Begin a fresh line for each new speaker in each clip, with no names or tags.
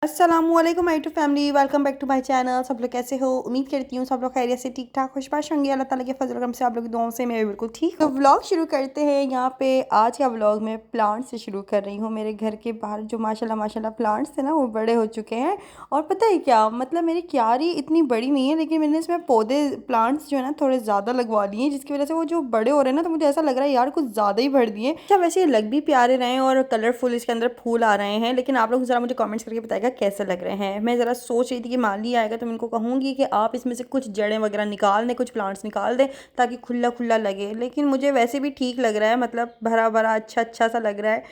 अस्सलामुअलैकुम my to family, welcome back to my channel. सब लोग कैसे हो? उम्मीद करती हूँ सब लोग खैरियत से ठीक ठाक खुशबाश होंगे। अल्लाह ताला के फजल करम से आप लोग की दुआओं से मैं बिल्कुल ठीक हूँ। तो व्लॉग शुरू करते हैं। यहाँ पे आज का व्लॉग मैं प्लांट से शुरू कर रही हूँ। मेरे घर के बाहर जो माशाल्लाह माशाल्लाह प्लांट्स थे ना, वो बड़े हो चुके हैं। और पता है क्या, मतलब मेरी क्यारी इतनी बड़ी नहीं है, लेकिन मैंने इसमें पौधे प्लांट्स जो है ना थोड़े ज़्यादा लगवा दिए हैं, जिसकी वजह से वो जो बड़े हो रहे हैं ना, तो मुझे ऐसा लग रहा है यार कुछ ज़्यादा ही भर दिए। अच्छा, वैसे ये लग भी प्यारे रहे हैं और कलरफुल इसके अंदर फूल आ रहे हैं, लेकिन आप लोग ज़रा मुझे कमेंट्स करके बताएगा कैसे लग रहे हैं। मैं ज़रा सोच रही थी कि माली आएगा तो मैं इनको कहूँगी कि आप इसमें से कुछ जड़ें वगैरह निकाल दें, कुछ प्लांट्स निकाल दें, ताकि खुला खुला लगे। लेकिन मुझे वैसे भी ठीक लग रहा है, मतलब भरा भरा अच्छा अच्छा सा लग रहा है।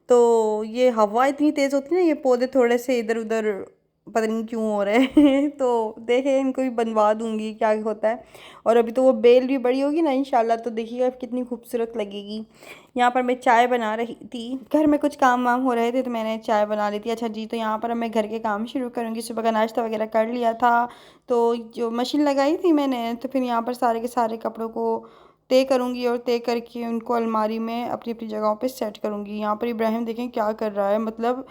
तो ये हवा इतनी तेज़ होती है ना, ये पौधे थोड़े से इधर उधर पता नहीं क्यों हो रहे हैं तो देखे इनको भी बनवा दूंगी क्या होता है। और अभी तो वो बेल भी बड़ी होगी ना इंशाल्लाह, तो देखिएगा कितनी खूबसूरत लगेगी। यहाँ पर मैं चाय बना रही थी, घर में कुछ काम वाम हो रहे थे तो मैंने चाय बना ली थी। अच्छा जी, तो यहाँ पर अब मैं घर के काम शुरू करूँगी। सुबह का नाश्ता वगैरह कर लिया था, तो जो मशीन लगाई थी मैंने, तो फिर यहाँ पर सारे के सारे कपड़ों को तय करूँगी और तय करके उनको अलमारी में अपनी अपनी जगहों पे सेट करूँगी। यहाँ पर इब्राहिम देखें क्या कर रहा है, मतलब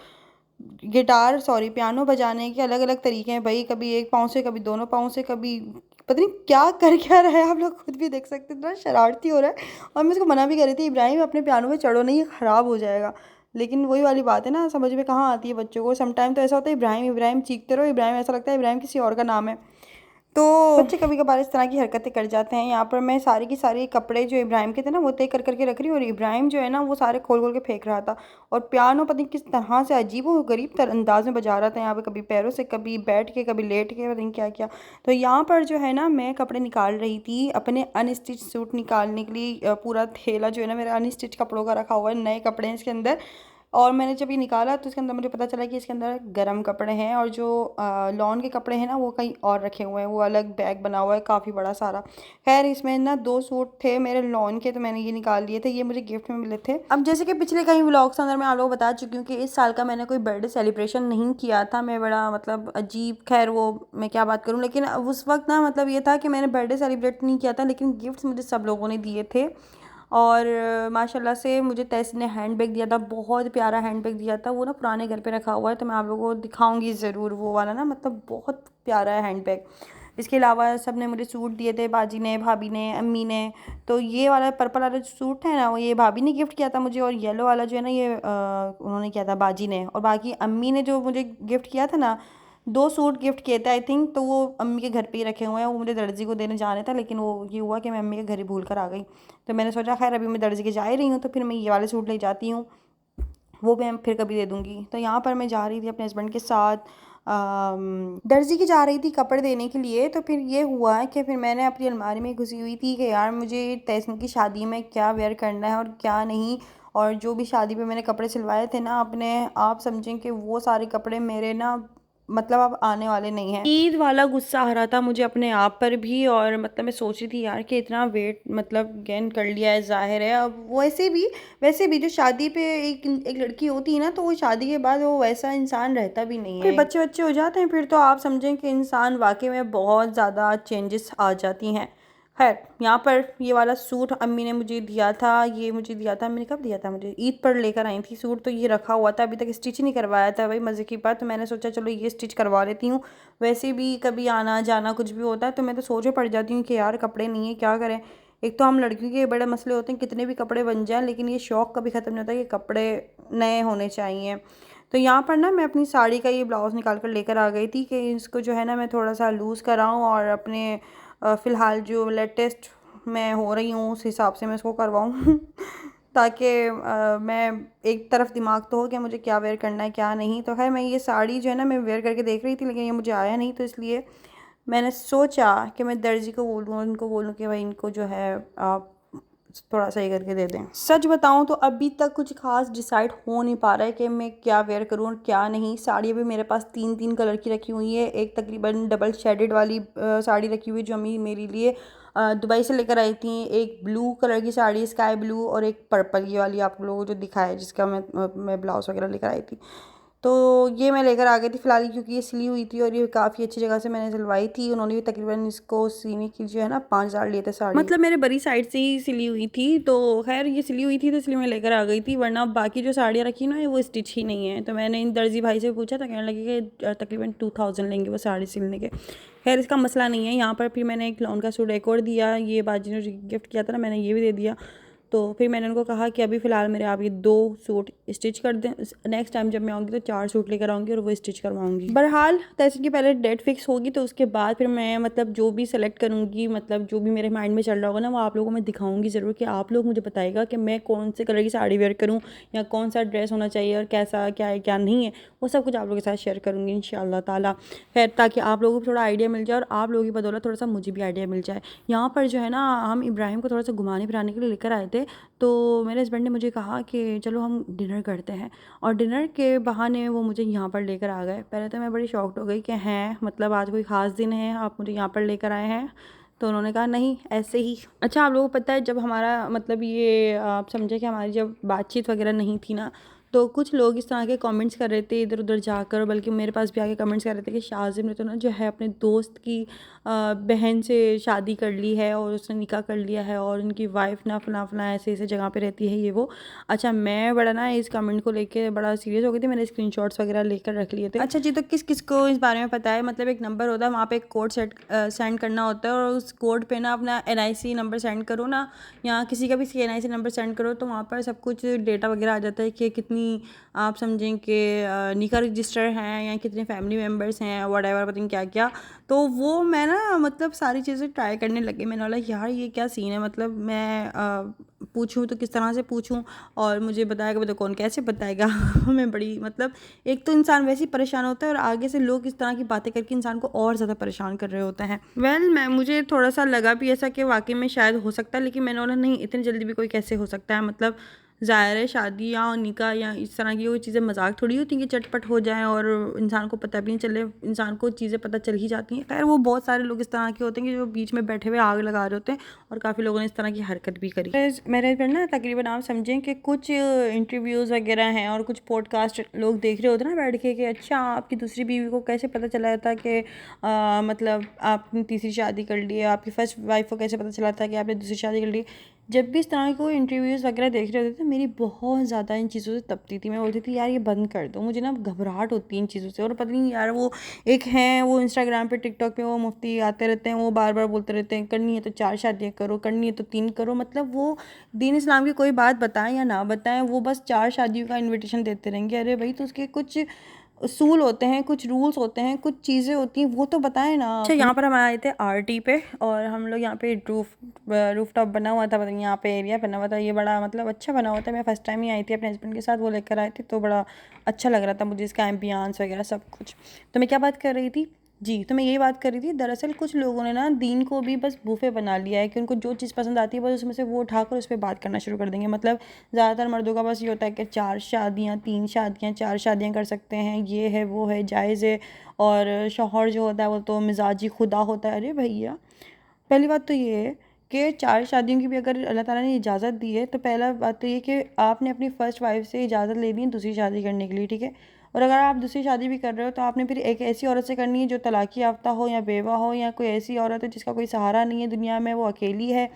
गिटार सॉरी पियानो बजाने के अलग अलग तरीके हैं भाई, कभी एक पाँव से, कभी दोनों पाँव से, कभी पता नहीं क्या कर क्या रहा है। आप लोग खुद भी देख सकते हैं, इतना शरारती हो रहा है। और मैं उसको मना भी कर रही थी, इब्राहिम अपने पियानो पे चढ़ो नहीं, ये ख़राब हो जाएगा। लेकिन वही वाली बात है ना, समझ में कहाँ आती है बच्चों को। समटाइम तो ऐसा होता है इब्राहिम इब्राहिम चीखते रहो, इब्राहिम ऐसा लगता है इब्राहिम किसी और का नाम है। तो बच्चे कभी कभार इस तरह की हरकतें कर जाते हैं। यहाँ पर मैं सारी की सारी कपड़े जो इब्राहिम के थे ना, वो तय कर करके रख रही हूँ, और इब्राहिम जो है ना वो सारे खोल खोल के फेंक रहा था। और पियानो पता नहीं किस तरह से अजीब व गरीब अंदाज में बजा रहा था, यहाँ पे कभी पैरों से, कभी बैठ के, कभी लेट के, पता नहीं क्या क्या। तो यहाँ पर जो है ना मैं कपड़े निकाल रही थी अपने अनस्टिच सूट निकालने के लिए। पूरा थैला जो है ना मेरा अनस्टिच कपड़ों का रखा हुआ है, नए कपड़े हैं इसके अंदर। और मैंने जब ये निकाला तो इसके अंदर मुझे पता चला कि इसके अंदर गर्म कपड़े हैं, और जो लॉन के कपड़े हैं ना वो कहीं और रखे हुए हैं। वो अलग बैग बना हुआ है काफ़ी बड़ा सारा। खैर इसमें ना दो सूट थे मेरे लॉन के, तो मैंने ये निकाल लिए थे, ये मुझे गिफ्ट में मिले थे। अब जैसे कि पिछले कई व्लॉग्स अंदर मैं आप लोगों को बता चुकी हूँ कि इस साल का मैंने कोई बर्थडे सेलिब्रेशन नहीं किया था। मैं बड़ा मतलब अजीब, खैर वो मैं क्या बात करूँ, लेकिन उस वक्त ना मतलब ये था कि मैंने बर्थडे सेलिब्रेट नहीं किया था, लेकिन गिफ्ट्स मुझे सब लोगों ने दिए थे। और माशाल्लाह से मुझे तैसी ने हैंड बैग दिया था, बहुत प्यारा हैंड बैग दिया था। वो ना पुराने घर पे रखा हुआ है, तो मैं आप लोगों को दिखाऊंगी ज़रूर वो वाला ना, मतलब बहुत प्यारा है हैंड बैग। इसके अलावा सब ने मुझे सूट दिए थे, बाजी ने, भाभी ने, अम्मी ने। तो ये वाला पर्पल वाला जो सूट है ना, वो ये भाभी ने गिफ्ट किया था मुझे, और येलो वाला जो है ना ये उन्होंने किया था बाजी ने। और बाकी अम्मी ने जो मुझे गिफ्ट किया था ना, दो सूट गिफ्ट किए थे आई थिंक, तो वो अम्मी के घर पे ही रखे हुए हैं। वो मुझे दर्जी को देने जाने था, लेकिन वो ये हुआ कि मैं अम्मी के घर ही भूल कर आ गई। तो मैंने सोचा खैर अभी मैं दर्जी के जा ही रही हूँ, तो फिर मैं ये वाले सूट ले जाती हूँ, वो मैं फिर कभी दे दूँगी। तो यहाँ पर मैं जा रही थी अपने हस्बैंड के साथ, दर्जी की जा रही थी कपड़े देने के लिए। तो फिर ये हुआ है कि फिर मैंने अपनी अलमारी में घुसी हुई थी कि यार मुझे तहसीन की शादी में क्या वेयर करना है और क्या नहीं। और जो भी शादी पे मैंने कपड़े सिलवाए थे ना अपने, आप समझें कि वो सारे कपड़े मेरे ना मतलब अब आने वाले नहीं हैं। ईद वाला गुस्सा आ रहा था मुझे अपने आप पर भी, और मतलब मैं सोच रही थी यार कि इतना वेट मतलब गेन कर लिया है, जाहिर है अब वैसे भी जो शादी पे एक एक लड़की होती है ना, तो वो शादी के बाद वो वैसा इंसान रहता भी नहीं है। फिर बच्चे बच्चे हो जाते हैं, फिर तो आप समझें कि इंसान वाकई में बहुत ज़्यादा चेंजेस आ जाती हैं। खैर यहाँ पर ये वाला सूट अम्मी ने मुझे दिया था, ये मुझे दिया था, मैंने कब दिया था, मुझे ईद पर लेकर आई थी सूट। तो ये रखा हुआ था, अभी तक स्टिच नहीं करवाया था भाई, मज़े की बात। तो मैंने सोचा चलो ये स्टिच करवा लेती हूँ। वैसे भी कभी आना जाना कुछ भी होता है तो मैं तो सोच में पड़ जाती हूँ कि यार कपड़े नहीं है, क्या करें। एक तो हम लड़कियों के बड़े मसले होते हैं, कितने भी कपड़े बन जाएं, लेकिन ये शौक़ कभी ख़त्म नहीं होता कि कपड़े नए होने चाहिए। तो यहाँ पर ना मैं अपनी साड़ी का ये ब्लाउज़ निकाल कर लेकर आ गई थी कि इसको जो है ना मैं थोड़ा सा लूज़ कराऊँ, और अपने फ़िलहाल जो लेटेस्ट मैं हो रही हूँ उस हिसाब से मैं इसको करवाऊँ ताकि मैं एक तरफ दिमाग तो हो कि मुझे क्या वेयर करना है क्या नहीं। तो खैर मैं ये साड़ी जो है ना मैं वेयर करके देख रही थी, लेकिन ये मुझे आया नहीं, तो इसलिए मैंने सोचा कि मैं दर्जी को बोलूँ, उनको बोलूँ कि भाई इनको जो है आप थोड़ा सही करके दे दें। सच बताऊँ तो अभी तक कुछ खास डिसाइड हो नहीं पा रहा है कि मैं क्या वेयर करूँ और क्या नहीं। साड़ी अभी मेरे पास तीन तीन कलर की रखी हुई है। एक तकरीबन डबल शेडेड वाली साड़ी रखी हुई है जो अम्मी मेरे लिए दुबई से लेकर आई थी। एक ब्लू कलर की साड़ी स्काई ब्लू, और एक पर्पल ये वाली आप लोगों को जो दिखाया है जिसका मैं ब्लाउज़ वगैरह लेकर आई थी। तो ये मैं लेकर आ गई थी फ़िलहाल, क्योंकि ये सिली हुई थी और ये काफ़ी अच्छी जगह से मैंने सिलवाई थी। उन्होंने भी तकरीबन इसको सीने की जो है ना 5,000 लिए थे साड़ी, मतलब मेरे बड़ी साइड से ही सिली हुई थी। तो खैर ये सिली हुई थी तो इसलिए मैं लेकर आ गई थी, वरना बाकी जो साड़ियाँ रखी ना वो स्टिच ही नहीं है। तो मैंने इन दर्जी भाई से पूछा तो कहने लगे कि तकरीबन 2000 लेंगे वो साड़ी सिलने के। खैर इसका मसला नहीं है। यहाँ पर फिर मैंने एक लॉन का सूट एक और दिया, ये बाजी ने गिफ्ट किया था ना, मैंने ये भी दे दिया। तो फिर मैंने उनको कहा कि अभी फ़िलहाल मेरे आप ये 2 सूट स्टिच कर दें, नेक्स्ट टाइम जब मैं आऊँगी तो 4 सूट लेकर आऊँगी और वो स्टिच करवाऊँगी। बहरहाल तहसीन की पहले डेट फिक्स होगी तो उसके बाद फिर मैं मतलब जो भी सेलेक्ट करूँगी, मतलब जो भी मेरे माइंड में चल रहा होगा ना वो आप लोगों को मैं दिखाऊँगी ज़रूर, कि आप लोग मुझे बताइएगा कि मैं कौन से कलर की साड़ी वेयर करूँ या कौन सा ड्रेस होना चाहिए और कैसा क्या है क्या नहीं है, वो सब कुछ आप लोगों के साथ शेयर करूँगी इंशाअल्लाह ताला। खैर ताकि आप लोगों को थोड़ा आइडिया मिल जाए और आप लोगों की बदौलत थोड़ा सा मुझे भी आइडिया मिल जाए। यहाँ पर जो है ना हम इब्राहिम को थोड़ा सा घुमाने फिराने के लिए लेकर आए थे। तो मेरे हस्बैंड ने मुझे कहा कि चलो हम डिनर करते हैं, और डिनर के बहाने वो मुझे यहाँ पर लेकर आ गए। पहले तो मैं बड़ी शॉक्ड हो गई कि हैं मतलब आज कोई ख़ास दिन है, आप मुझे यहाँ पर लेकर आए हैं। तो उन्होंने कहा नहीं ऐसे ही। अच्छा आप लोगों को पता है जब हमारा मतलब ये आप समझे कि हमारी जब बातचीत वगैरह नहीं थी ना, तो कुछ लोग इस तरह के कमेंट्स कर रहे थे इधर उधर जाकर, बल्कि मेरे पास भी आके कमेंट्स कर रहे थे कि शाज़िम ने तो ना जो है अपने दोस्त की बहन से शादी कर ली है और उसने निकाह कर लिया है और उनकी वाइफ ना फला फला ऐसे ऐसे जगह पे रहती है ये वो। अच्छा मैं बड़ा ना इस कमेंट को लेके बड़ा सीरियस हो गई थी, मैंने स्क्रीनशॉट्स वगैरह लेकर रख लिए थे। अच्छा जी, तो किस किस को इस बारे में पता है, मतलब एक नंबर होता है वहाँ पे एक कोड सेंड करना होता है, और उस कोड पे ना अपना NIC नंबर सेंड करो ना, या किसी का भी NIC नंबर सेंड करो तो वहाँ पर सब कुछ डेटा वगैरह आ जाता है कि कितनी आप समझें कि निकाह रजिस्टर हैं या कितने फैमिली मेम्बर्स हैं वट पता नहीं क्या क्या। तो वो मैं ना मतलब सारी चीज़ें ट्राई करने लगी। मैंने बोला यार ये क्या सीन है, मतलब मैं पूछूं तो किस तरह से पूछूं और मुझे बताएगा तो कौन कैसे बताएगा। मैं बड़ी मतलब एक तो इंसान वैसे ही परेशान होता है और आगे से लोग इस तरह की बातें करके इंसान को और ज़्यादा परेशान कर रहे होते हैं। मैं मुझे थोड़ा सा लगा भी ऐसा कि वाकई में शायद हो सकता है, लेकिन मैंने बोला नहीं इतनी जल्दी भी कोई कैसे हो सकता है, मतलब ज़ाहिर है शादी या निकाह या इस तरह की कोई चीज़ें मजाक थोड़ी होती हैं कि चटपट हो जाएं और इंसान को पता भी नहीं चले, इंसान को चीज़ें पता चल ही जाती हैं। खैर वो बहुत सारे लोग इस तरह के होते हैं कि जो बीच में बैठे हुए आग लगा रहे होते हैं, और काफ़ी लोगों ने इस तरह की हरकत भी करी। मेरे पर ना तकरीबन आप समझें कि कुछ इंटरव्यूज़ वगैरह हैं और कुछ पॉडकास्ट लोग देख रहे होते हैं ना बैठ के कि अच्छा आपकी दूसरी बीवी को कैसे पता चला था कि मतलब आपने तीसरी शादी कर ली है, आपकी फर्स्ट वाइफ को कैसे पता चला था कि आपने दूसरी शादी कर ली। जब भी इस तरह के कोई इंटरव्यूज़ वगैरह देख रहे होते थे मेरी बहुत ज़्यादा इन चीज़ों से तपती थी। मैं बोलती थी यार ये बंद कर दो, मुझे ना घबराहट होती है इन चीज़ों से। और पता नहीं यार वो एक हैं वो इंस्टाग्राम पे टिकटॉक पे वो मुफ्ती आते रहते हैं, वो बार बार बोलते रहते हैं करनी है तो 4 शादियाँ करो, करनी है तो 3 करो। मतलब वो दीन इस्लाम की कोई बात बताएं या ना बताएं, वो बस 4 शादियों का इन्विटेशन देते रहेंगे। अरे भाई तो उसके कुछ उसूल होते हैं, कुछ रूल्स होते हैं, कुछ चीज़ें होती हैं, वो तो बताएं ना। अच्छा यहाँ पर हम आए थे RT पे, और हम लोग यहाँ पे रूफ टॉप बना हुआ था, पता नहीं यहाँ पे एरिया बना हुआ था, ये बड़ा मतलब अच्छा बना हुआ था। मैं फर्स्ट टाइम ही आई थी अपने हस्बैंड के साथ, वो लेकर आए थे तो बड़ा अच्छा लग रहा था मुझे इसका एम्बियंस वगैरह सब कुछ। तो मैं क्या बात कर रही थी जी, तो मैं ये बात कर रही थी दरअसल कुछ लोगों ने ना दीन को भी बस बूफे बना लिया है कि उनको जो चीज़ पसंद आती है बस उसमें से वो उठाकर उस पर बात करना शुरू कर देंगे। मतलब ज़्यादातर मर्दों का बस ये होता है कि 4 शादियाँ 3 शादियाँ 4 शादियाँ कर सकते हैं, ये है वो है जायज़ है। और शौहर जो होता है वो तो मिजाजी खुदा होता है। अरे भैया पहली बात तो ये है कि 4 शादियों की भी अगर अल्लाह ताला ने इजाज़त दी है तो पहला बात तो ये कि आपने अपनी फ़र्स्ट वाइफ से इजाज़त लेनी है दूसरी शादी करने के लिए, ठीक है। और अगर आप दूसरी शादी भी कर रहे हो तो आपने फिर एक ऐसी औरत से करनी है जो तलाक़ी याफ्ता हो या बेवा हो, या कोई ऐसी औरत है जिसका कोई सहारा नहीं है दुनिया में, वो अकेली है,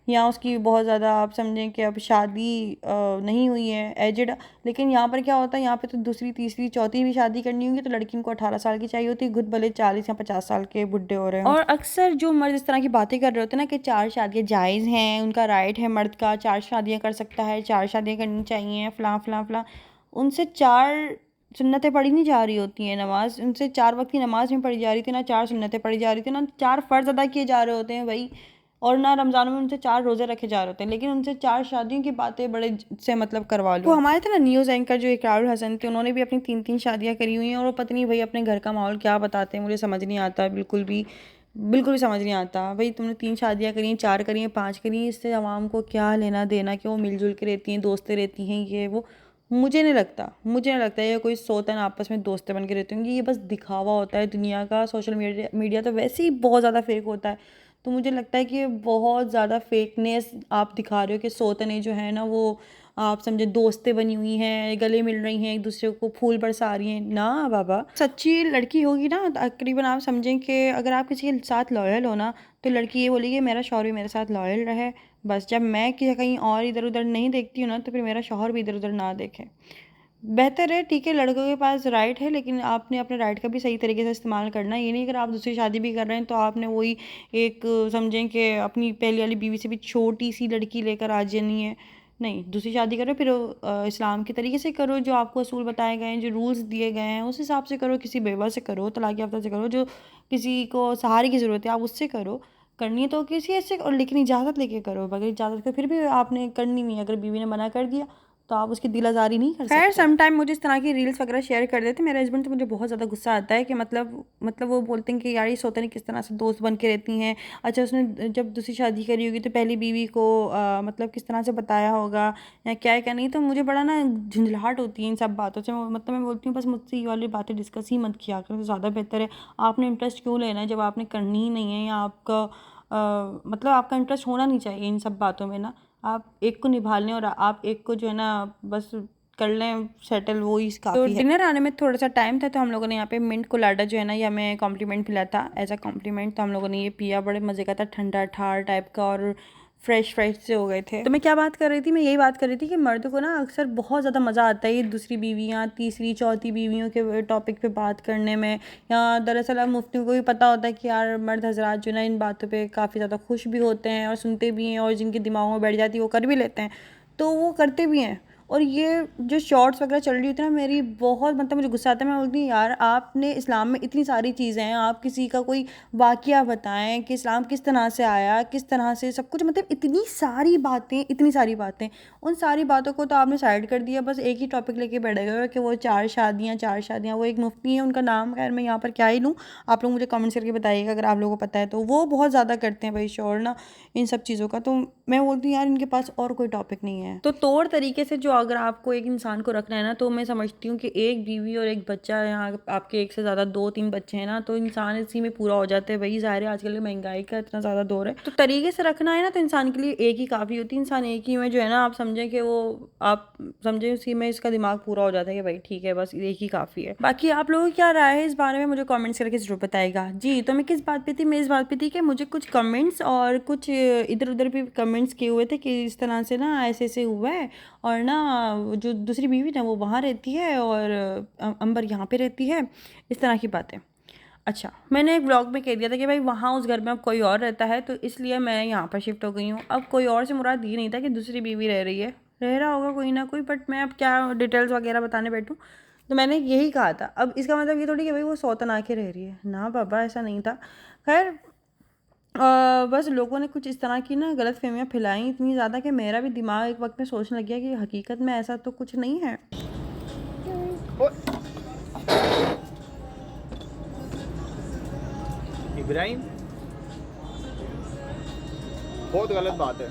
या उसकी बहुत ज़्यादा आप समझें कि अब शादी नहीं हुई है, एजड। लेकिन यहाँ पर क्या होता है, यहाँ पे तो दूसरी तीसरी चौथी भी शादी करनी होगी तो लड़की को 18 साल की चाहिए होती है, खुद भले 40 या 50 साल के बुढ़े हो रहे हैं। और अक्सर जो मर्द इस तरह की बातें कर रहे होते हैं ना कि 4 शादियाँ जायज़ हैं, उनका राइट है मर्द का 4 शादियाँ कर सकता है, 4 शादियाँ करनी चाहिए फ़लाँ फ़लाँ फ़लाँ, उनसे 4 सुन्नतें पढ़ी नहीं जा रही होती हैं, नमाज़ उनसे 4 वक्त की नमाज़ नहीं पढ़ी जा रही थी, ना 4 सुन्नतें पढ़ी जा रही थी, ना 4 फ़र्ज़ अदा किए जा रहे होते हैं भाई, और ना रमज़ान में उनसे 4 रोज़े रखे जा रहे होते हैं, लेकिन उनसे 4 शादियों की बातें बड़े से मतलब करवा लो। वो हमारे थे ना न्यूज़ एंकर जो इकरारुल हसन थे, उन्होंने भी अपनी 3-3 शादियाँ करी हुई हैं, और वो पता नहीं भाई अपने घर का माहौल क्या बताते हैं, मुझे समझ नहीं आता बिल्कुल भी समझ नहीं आता। भाई तुमने 3 शादियाँ करी हैं, 4 करी हैं, 5 करी हैं, इससे आवाम को क्या लेना देना कि वो मिलजुल के रहती हैं, दोस्तें रहती हैं, ये वो। मुझे नहीं लगता ये कोई सोतन आपस में दोस्तें बन के रहती होंगी, ये बस दिखावा होता है दुनिया का। सोशल मीडिया तो वैसे ही बहुत ज़्यादा फेक होता है, तो मुझे लगता है कि बहुत ज़्यादा फेकनेस आप दिखा रहे हो कि सौतने जो है ना वो आप समझे दोस्तें बनी हुई हैं, गले मिल रही हैं, एक दूसरे को फूल बरसा रही हैं। ना बाबा, सच्ची लड़की होगी ना तकरीबन आप समझें कि अगर आप किसी के साथ लॉयल हो ना तो लड़की ये बोलेगी मेरा शौहर भी मेरे साथ लॉयल रहे। बस जब मैं कहीं और इधर उधर नहीं देखती हूँ ना तो फिर मेरा शौहर भी इधर उधर ना देखे। बेहतर है, ठीक है, लड़कों के पास राइट है लेकिन आपने अपने राइट का भी सही तरीके से इस्तेमाल करना है। ये नहीं, अगर आप दूसरी शादी भी कर रहे हैं तो आपने वही एक समझें कि अपनी पहली वाली बीवी से भी छोटी सी लड़की लेकर आ जानी है। नहीं, दूसरी शादी करो फिर इस्लाम के तरीके से करो, जो आपको असूल बताए गए हैं, जो रूल्स दिए गए हैं उस हिसाब से करो। किसी बेवा से करो, तलाक याफ्ता से करो, जो किसी को सहारे की ज़रूरत है आप उससे करो। करनी है तो किसी ऐसे, और लेकिन इजाज़त लेके करो। बगैर इजाज़त के फिर भी आपने करनी नहीं है, अगर बीवी ने मना कर दिया तो आप उसकी दिल आज़ारी नहीं कर सकते। खैर सम टाइम मुझे इस तरह की रील्स वगैरह शेयर कर देते मेरे हस्बैंड, तो मुझे बहुत ज़्यादा गुस्सा आता है कि मतलब वो बोलते हैं कि यार ये सोते नहीं किस तरह से दोस्त बन के रहती हैं। अच्छा, उसने जब दूसरी शादी करी होगी तो पहली बीवी को मतलब किस तरह से बताया होगा या क्या है क्या नहीं। तो मुझे बड़ा ना झंझलाहट होती है इन सब बातों से। मतलब मैं बोलती हूँ बस मुझसे ये वाली बातें डिस्कस ही मत किया करो तो ज़्यादा बेहतर है। आपने इंटरेस्ट क्यों लेना है जब आपने करनी ही नहीं है, या आपका मतलब आपका इंटरेस्ट होना नहीं चाहिए इन सब बातों में ना। आप एक को निभा लें और आप एक को जो है ना बस कर लें सेटल, वो ही काफ़ी है। तो डिनर आने में थोड़ा सा टाइम था तो हम लोगों ने यहाँ पे मिंट कोलाडा जो है ना ये हमें कॉम्प्लीमेंट मिला था एज अ कॉम्प्लीमेंट। तो हम लोगों ने ये पिया, बड़े मज़े का था, ठंडा ठार टाइप का और फ्रेश से हो गए थे। तो मैं क्या बात कर रही थी, मैं यही बात कर रही थी कि मर्द को ना अक्सर बहुत ज़्यादा मज़ा आता है ये दूसरी बीवियाँ, तीसरी चौथी बीवियों के टॉपिक पे बात करने में। या दरअसल अब मुफ्तियों को भी पता होता है कि यार मर्द हजरात जो ना इन बातों पे काफ़ी ज़्यादा खुश भी होते हैं और सुनते भी हैं, और जिनके दिमागों में बैठ जाती है वो कर भी लेते हैं, तो वो करते भी हैं। और ये जो शॉर्ट्स वगैरह चल रही होती है ना, मेरी बहुत मतलब मुझे गुस्सा आता है। मैं बोलती हूँ यार आपने इस्लाम में इतनी सारी चीज़ें हैं, आप किसी का कोई वाक़या बताएं कि इस्लाम किस तरह से आया, किस तरह से सब कुछ, मतलब इतनी सारी बातें, इतनी सारी बातें। उन सारी बातों को तो आपने साइड कर दिया, बस एक ही टॉपिक लेके बैठ गए हो कि वो चार शादियाँ। वो एक मुफ्ती हैं, उनका नाम खैर मैं यहाँ पर क्या ही लूँ, आप लोग मुझे कमेंट्स करके बताइएगा अगर आप लोगों को पता है। तो वो बहुत ज़्यादा करते हैं भाई शोर ना इन सब चीज़ों का। तो मैं बोलती हूँ यार इनके पास और कोई टॉपिक नहीं है। तो तौर तरीके से जो अगर आपको एक इंसान को रखना है ना, तो मैं समझती हूँ कि एक बीवी और एक बच्चा, यहाँ आपके एक से ज़्यादा 2-3 बच्चे हैं ना तो इंसान इसी में पूरा हो जाता है। वही ज़ाहिर है आजकल की महंगाई का इतना ज़्यादा दौर है, तो तरीके से रखना है ना तो इंसान के लिए एक ही काफ़ी होती है। इंसान एक ही में जो है ना, आप समझें कि वो, आप समझें उसी में इसका दिमाग पूरा हो जाता है कि भाई ठीक है बस एक ही काफ़ी है। बाकी आप लोगों की क्या राय है इस बारे में मुझे कमेंट्स करके ज़रूर बताएगा। जी, तो मैं किस बात पे थी, मैं इस बात पे थी कि मुझे कुछ कमेंट्स और कुछ इधर उधर भी कमेंट्स किए हुए थे कि इस तरह से ना ऐसे ऐसे हुआ है, और ना जो दूसरी बीवी ना वो वहाँ रहती है और अंबर यहाँ पे रहती है, इस तरह की बातें। अच्छा, मैंने एक ब्लॉग में कह दिया था कि भाई वहाँ उस घर में अब कोई और रहता है तो इसलिए मैं यहाँ पर शिफ्ट हो गई हूँ। अब कोई और से मुराद ये नहीं था कि दूसरी बीवी रह रही है, रह रहा होगा कोई ना कोई, बट मैं अब क्या डिटेल्स वगैरह बताने बैठूँ। तो मैंने यही कहा था। अब इसका मतलब ये थोड़ी कि भाई वो सौतन आके रह रही है, ना बाबा ऐसा नहीं था। खैर बस लोगों ने कुछ इस तरह की ना गलत फहमियाँ फैलाई इतनी ज़्यादा कि मेरा भी दिमाग एक वक्त में सोचने लग गया कि हकीकत में ऐसा तो कुछ नहीं है।
इब्राहिम, बहुत गलत बात है।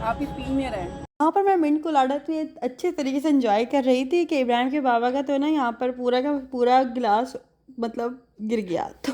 आप ही पी में रहे। यहाँ पर मैं मिंट को लाड़ा तो ये अच्छे तरीके से एंजॉय कर रही थी कि इब्राहिम के बाबा का तो ना यहाँ पर पूरा का पूरा गिलास मतलब गिर गया। तो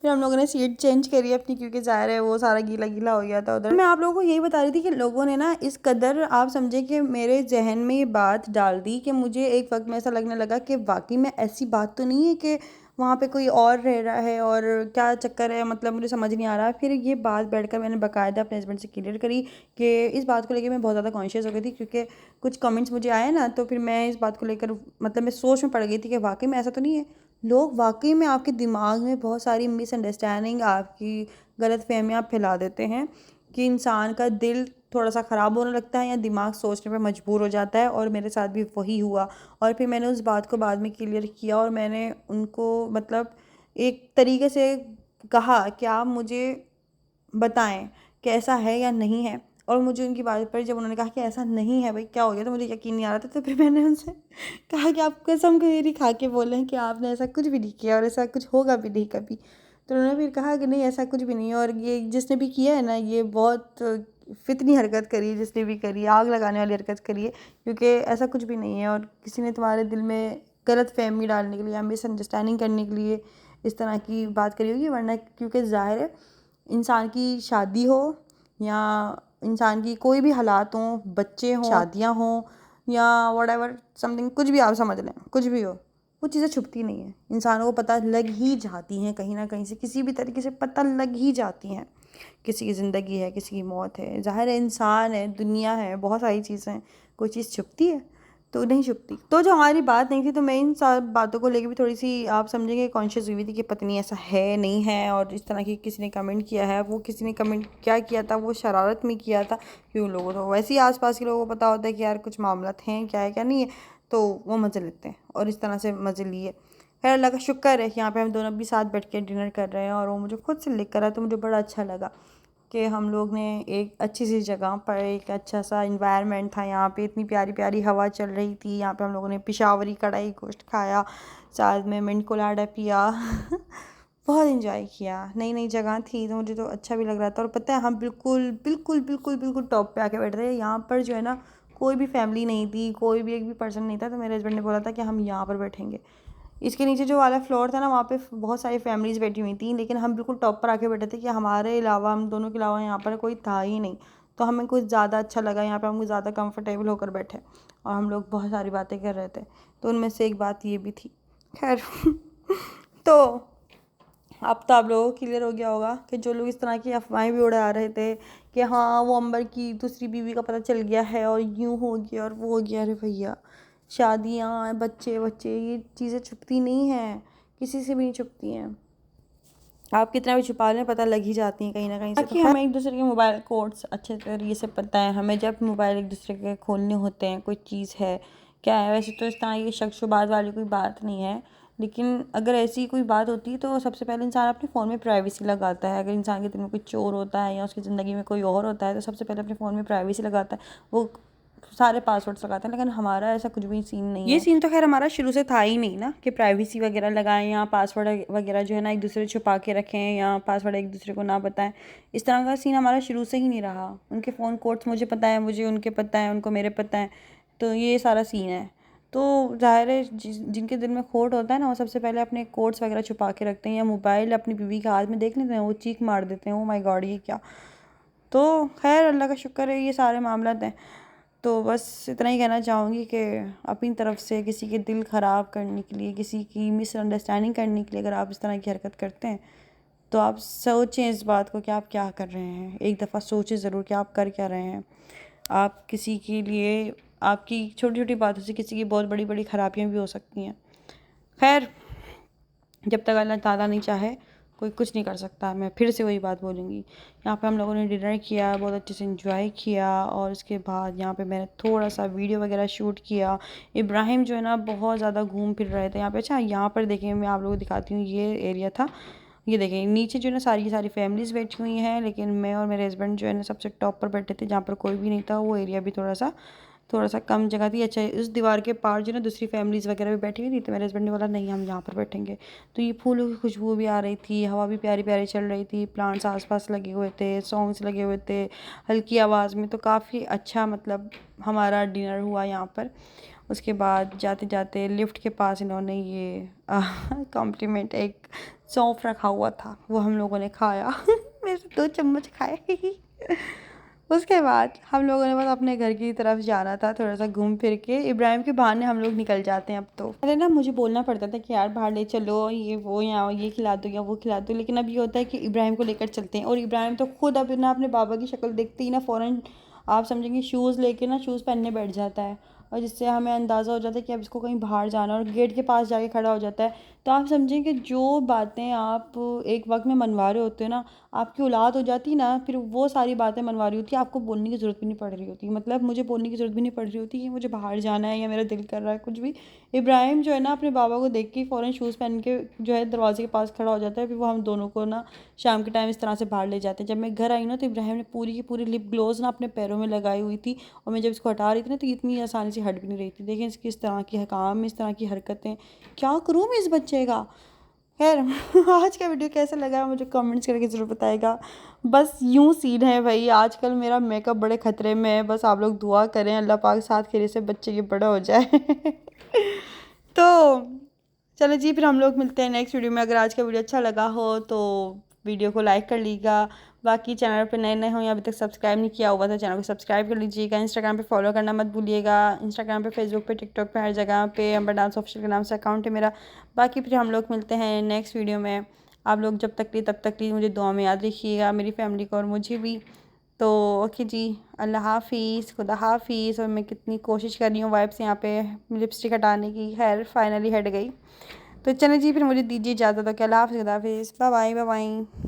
फिर हम लोगों ने सीट चेंज करी अपनी, क्योंकि ज़ाहिर है वो सारा गीला गीला हो गया था उधर। मैं आप लोगों को यही बता रही थी कि लोगों ने ना इस कदर आप समझे कि मेरे जहन में ये बात डाल दी कि मुझे एक वक्त में ऐसा लगने लगा कि वाकई में ऐसी बात तो नहीं है कि वहाँ पे कोई और रह रहा है और क्या चक्कर है, मतलब मुझे समझ नहीं आ रहा। फिर ये बात बैठकर मैंने बाकायदा अपने हस्बैंड से क्लियर करी कि इस बात को लेकर मैं बहुत ज़्यादा कॉन्शियस हो गई थी, क्योंकि कुछ कमेंट्स मुझे आए ना, तो फिर मैं इस बात को लेकर मतलब मैं सोच में पड़ गई थी कि वाकई में ऐसा तो नहीं है। लोग वाकई में आपके दिमाग में बहुत सारी मिसअंडरस्टैंडिंग, आपकी गलत फहमियाँ फैला देते हैं कि इंसान का दिल थोड़ा सा ख़राब होने लगता है या दिमाग सोचने पर मजबूर हो जाता है। और मेरे साथ भी वही हुआ। और फिर मैंने उस बात को बाद में क्लियर किया और मैंने उनको मतलब एक तरीके से कहा कि आप मुझे बताएं कि ऐसा है या नहीं है। और मुझे उनकी बात पर जब उन्होंने कहा कि ऐसा नहीं है भाई क्या हो गया, तो मुझे यकीन नहीं आ रहा था। तो फिर मैंने उनसे कहा कि आप कसम खैरी खा के बोलें कि आपने ऐसा कुछ भी नहीं किया और ऐसा कुछ होगा भी नहीं कभी। तो उन्होंने फिर कहा कि नहीं ऐसा कुछ भी नहीं है, और ये जिसने भी किया है ना ये बहुत फितनी हरकत करी है, जिसने भी करी आग लगाने वाली हरकत करी है, क्योंकि ऐसा कुछ भी नहीं है। और किसी ने तुम्हारे दिल में गलत फहमी डालने के लिए या मिसअंडरस्टैंडिंग करने के लिए इस तरह की बात करी होगी, वरना क्योंकि ज़ाहिर है इंसान की शादी हो या इंसान की कोई भी हालात हों, बच्चे हों, शादियाँ हों या व्हाटएवर समथिंग, कुछ भी आप समझ लें, कुछ भी हो, वो चीज़ें छुपती नहीं हैं। इंसानों को पता लग ही जाती हैं कहीं ना कहीं से, किसी भी तरीके से पता लग ही जाती हैं। किसी की ज़िंदगी है, किसी की मौत है, ज़ाहिर है इंसान है, दुनिया है, बहुत सारी चीज़ें हैं। कोई चीज़ छुपती है तो नहीं छुपती। तो जो हमारी बात नहीं थी, तो मैं इन सब बातों को लेके भी थोड़ी सी आप समझेंगे कॉन्शियस हुई थी कि पता नहीं ऐसा है नहीं है। और इस तरह की किसी ने कमेंट किया है, वो किसी ने कमेंट क्या किया था, वो शरारत में किया था कि उन लोगों को वैसे ही आसपास के लोगों को पता होता है कि यार कुछ मामला हैं, क्या है क्या नहीं है, तो वो मज़े लेते हैं और इस तरह से मज़े लिए। खैर अल्लाह का शुक्र है कि यहाँ पे हम दोनों भी साथ बैठ के डिनर कर रहे हैं और वो मुझे खुद से लिख कर आया, तो मुझे बड़ा अच्छा लगा कि हम लोग ने एक अच्छी सी जगह पर, एक अच्छा सा इन्वायरमेंट था यहाँ पे, इतनी प्यारी प्यारी हवा चल रही थी। यहाँ पे हम लोगों ने पिशावरी कढ़ाई गोश्त खाया, साथ में मिंट कोलाडा पिया बहुत इन्जॉय किया। नई नई जगह थी तो मुझे तो अच्छा भी लग रहा था। और पता है हम बिल्कुल बिल्कुल बिल्कुल बिल्कुल टॉप पे आके बैठ रहे। यहाँ पर जो है ना कोई भी फैमिली नहीं थी, कोई भी एक भी पर्सन नहीं था। तो मेरे हस्बैंड ने बोला था कि हम यहाँ पर बैठेंगे। इसके नीचे जो वाला फ्लोर था ना, वहाँ पे बहुत सारी फैमिलीज़ बैठी हुई थी, लेकिन हम बिल्कुल टॉप पर आके बैठे थे कि हमारे अलावा, हम दोनों के अलावा यहाँ पर कोई था ही नहीं। तो हमें कुछ ज़्यादा अच्छा लगा, यहाँ पे हम कुछ ज़्यादा कंफर्टेबल होकर बैठे और हम लोग बहुत सारी बातें कर रहे थे। तो उनमें से एक बात ये भी थी। खैर तो अब तो आप लोगों को क्लियर हो गया होगा कि जो लोग इस तरह की अफवाहें भी उड़ा रहे थे कि हाँ वो अंबर की दूसरी बीवी का पता चल गया है और यूँ हो गया और वो हो गया। अरे भैया, शादियाँ, बच्चे बच्चे, ये चीज़ें छुपती नहीं हैं, किसी से भी नहीं छुपती हैं। आप कितना भी छुपा लें, पता लग ही जाती हैं कहीं ना कहीं से। बाकी हमें एक दूसरे के मोबाइल कोड्स अच्छे तरीके से पता है। हमें जब मोबाइल एक दूसरे के खोलने होते हैं, कोई चीज़ है क्या है, वैसे तो इस तरह की शख्सुबाज वाली कोई बात नहीं है, लेकिन अगर ऐसी कोई बात होती है तो सबसे पहले इंसान अपने फ़ोन में प्राइवेसी लगाता है। अगर इंसान के दिल में कोई चोर होता है या उसकी ज़िंदगी में कोई और होता है तो सबसे पहले अपने फ़ोन में प्राइवेसी लगाता है, वो सारे पासवर्ड्स लगाते हैं। लेकिन हमारा ऐसा कुछ भी सीन नहीं है। ये सीन तो खैर हमारा शुरू से था ही नहीं ना कि प्राइवेसी वगैरह लगाएं या पासवर्ड वगैरह जो है ना एक दूसरे छुपा के रखें या पासवर्ड एक दूसरे को ना बताएं। इस तरह का सीन हमारा शुरू से ही नहीं रहा। उनके फ़ोन कोड्स मुझे पता है, मुझे उनके पता है, उनको मेरे पता है, तो ये सारा सीन है। तो ज़ाहिर है जिनके दिल में खोट होता है ना, वो सबसे पहले अपने कोड्स वगैरह छुपा के रखते हैं या मोबाइल अपनी बीवी के हाथ में देख लेते हैं, वो चीख मार देते हैं, ओ माय गॉड ये क्या। तो खैर अल्लाह का शुक्र है ये सारे मामला हैं। तो बस इतना ही कहना चाहूँगी कि अपनी तरफ से किसी के दिल ख़राब करने के लिए, किसी की मिसअंडरस्टैंडिंग करने के लिए अगर आप इस तरह की हरकत करते हैं तो आप सोचें इस बात को कि आप क्या कर रहे हैं। एक दफ़ा सोचें ज़रूर कि आप कर क्या रहे हैं। आप किसी के लिए, आपकी छोटी छोटी बातों से किसी की बहुत बड़ी बड़ी ख़राबियाँ भी हो सकती हैं। खैर जब तक अल्लाह ताला नहीं चाहे कोई कुछ नहीं कर सकता। मैं फिर से वही बात बोलूँगी। यहाँ पे हम लोगों ने डिनर किया, बहुत अच्छे से एंजॉय किया और उसके बाद यहाँ पे मैंने थोड़ा सा वीडियो वगैरह शूट किया। इब्राहिम जो है ना बहुत ज़्यादा घूम फिर रहे थे यहाँ पे। अच्छा यहाँ पर देखें, मैं आप लोगों को दिखाती हूँ, ये एरिया था। ये देखें नीचे जो है ना सारी की सारी फैमिलीज़ बैठी हुई हैं, लेकिन मैं और मेरे हस्बैंड जो है ना सबसे टॉप पर बैठे थे जहाँ पर कोई भी नहीं था। वो एरिया भी थोड़ा सा कम जगह थी। अच्छा उस दीवार के पार जो ना दूसरी फैमिलीज़ वगैरह भी बैठी हुई थी, तो मेरे हस्बैंड ने बोला नहीं हम यहाँ पर बैठेंगे। तो ये फूलों की खुशबू भी आ रही थी, हवा भी प्यारी प्यारी चल रही थी, प्लांट्स आसपास लगे हुए थे, सॉन्ग्स लगे हुए थे हल्की आवाज़ में। तो काफ़ी अच्छा मतलब हमारा डिनर हुआ यहाँ पर। उसके बाद जाते जाते लिफ्ट के पास इन्होंने ये कॉम्प्लीमेंट एक सौंफ रखा हुआ था, वो हम लोगों ने खाया मेरे से 2 चम्मच खाए उसके बाद हम लोगों ने बस अपने घर की तरफ जाना था, थोड़ा सा घूम फिर के। इब्राहिम के बहाने हम लोग निकल जाते हैं अब तो। पहले ना मुझे बोलना पड़ता था कि यार बाहर ले चलो, ये वो या ये खिला दो या वो खिला दो, लेकिन अब ये होता है कि इब्राहिम को लेकर चलते हैं। और इब्राहिम तो खुद अब ना अपने बाबा की शक्ल देखते ही ना फ़ौरन आप समझेंगे शूज़ लेके ना शूज़ पहनने बैठ जाता है, और जिससे हमें अंदाज़ा हो जाता है कि अब इसको कहीं बाहर जाना, और गेट के पास जाके खड़ा हो जाता है। तो आप समझें कि जो बातें आप एक वक्त में मनवा रहे होते हो ना, आपकी औलाद हो जाती ना, फिर वो सारी बातें मनवा रही होती है, आपको बोलने की ज़रूरत भी नहीं पड़ रही होती। मतलब मुझे बोलने की ज़रूरत भी नहीं पड़ रही होती कि मुझे बाहर जाना है या मेरा दिल कर रहा है कुछ भी। इब्राहिम जो है ना अपने बाबा को देख के फ़ौरन शूज़ पहन के जो है दरवाजे के पास खड़ा हो जाता है। फिर वो हम दोनों को ना शाम के टाइम इस तरह से बाहर ले जाते हैं। जब मैं घर आई ना तो इब्राहिम ने पूरी की पूरी लिप ग्लोज़ ना अपने पैरों में लगाई हुई थी, और मैं जब इसको हटा रही थी ना तो इतनी आसानी से हट भी नहीं रही थी। देखें इसकी इस तरह की काम, इस तरह की हरकतें, क्या करूँ मैं इस बच्चे का। खैर आज का वीडियो कैसा लगा मुझे कमेंट्स करके ज़रूर बताएगा। बस यूँ सीन है भाई, आजकल मेरा मेकअप बड़े ख़तरे में है। बस आप लोग दुआ करें अल्लाह पाक साथ खेरे से बच्चे ये बड़ा हो जाए तो चलो जी, फिर हम लोग मिलते हैं नेक्स्ट वीडियो में। अगर आज का वीडियो अच्छा लगा हो तो वीडियो को लाइक कर लीजिएगा, बाकी चैनल पे नए नए हो या अभी तक सब्सक्राइब नहीं किया हुआ तो चैनल को सब्सक्राइब कर लीजिएगा। इंस्टाग्राम पे फॉलो करना मत भूलिएगा। इंस्टाग्राम पे, फेसबुक पे, टिकटॉक पे, हर जगह पे अम्बर डांस ऑफिशियल के नाम से अकाउंट है मेरा। बाकी फिर हम लोग मिलते हैं नेक्स्ट वीडियो में। आप लोग जब तक ली तब तक ली मुझे दुआ में याद रखिएगा, मेरी फैमिली को और मुझे भी। तो ओके जी, अल्लाह हाफ़िज़, खुदा हाफ़िज़। और मैं कितनी कोशिश कर रही हूँ वाइप्स यहाँ पे लिपस्टिक हटाने की, खैर फाइनली हट गई। तो चलें जी, फिर मुझे दीजिए इजाज़त। तो क्या, अल्लाह हाफ़िज़, खुदा हाफ़िज़, बाय बाय, बाय बाय।